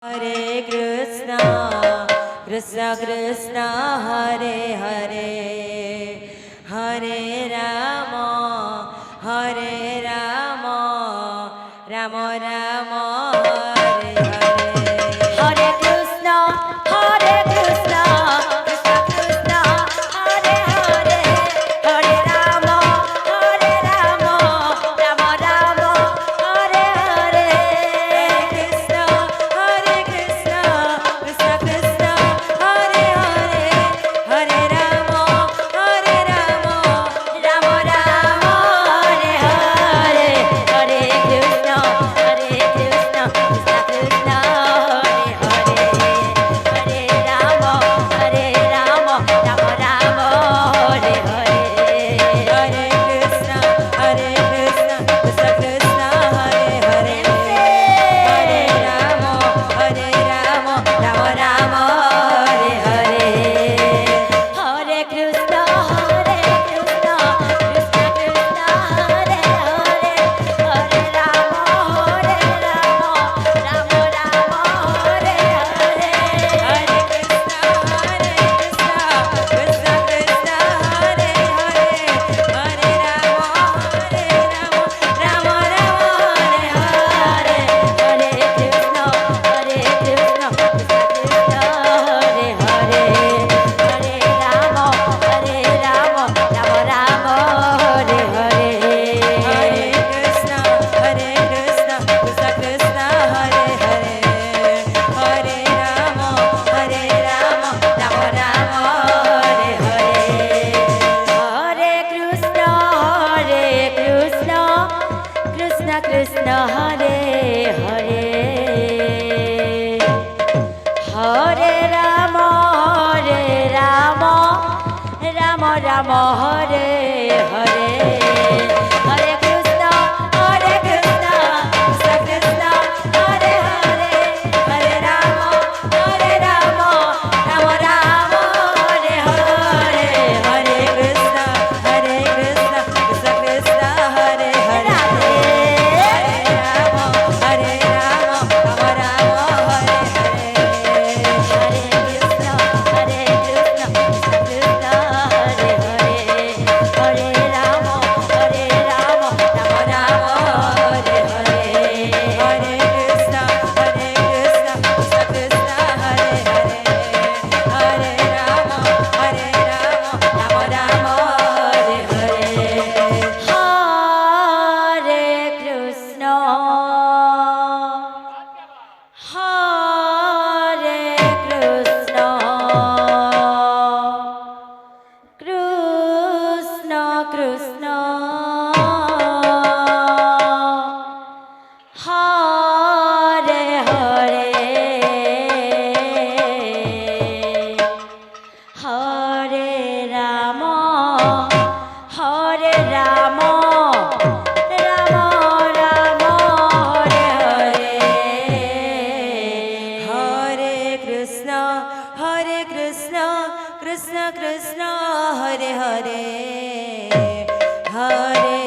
Hare Krishna, Krishna Krishna, Hare Hare, Hare Rama, Hare Rama, Rama Rama, Hare Hare. Hare Krishna, Krishna Krishna, Hare Hare, Hare Rama, Rama Rama, Hare Hare. Krishna, Hare Krishna, Krishna Krishna, Hare Hare, Hare Rama, Rama Rama, Hare Hare, Hare Krishna, Krishna Krishna, Hare Hare, Hare Rama, Rama Rama, Hare Hare. Hare Krishna, Hare Krishna, Krishna Krishna, Hare Hare, Hare Rama, Rama Rama, Hare Hare. Hare Krishna, Krishna Krishna, Hare Hare, Hare Rama, Rama Rama, Hare Hare. Hare Krishna, Krishna Krishna, Hare Hare, Hare Rama, Rama Rama, Hare Hare. Hare Krishna, Krishna Krishna, Hare Hare, Hare Rama, Rama Rama, Hare Hare. Hare Krishna, Krishna Krishna, Hare Hare, Hare Rama, Rama Rama, Hare Hare. Hare Krishna, Krishna Krishna, Hare Hare, Hare Rama, Rama Rama, Hare Hare. Hare Krishna, Krishna Krishna, Hare Hare, Hare Rama, Rama Rama, Hare Hare. Hare Krishna, Krishna Krishna, Hare Hare, Hare Rama, Rama Rama, Hare Hare. Hare Krishna, Krishna Krishna, Hare Hare, Hare Rama, Rama Rama, Hare Hare. Hare Krishna, Krishna Krishna, Hare Hare, Hare Rama, Rama Rama, Hare Hare. Hare Krishna, Hare Krishna, Krishna Krishna, Hare Hare, Hare Rama, Rama Rama, Hare Hare. Hare Krishna, Krishna Krishna, Hare Hare, Hare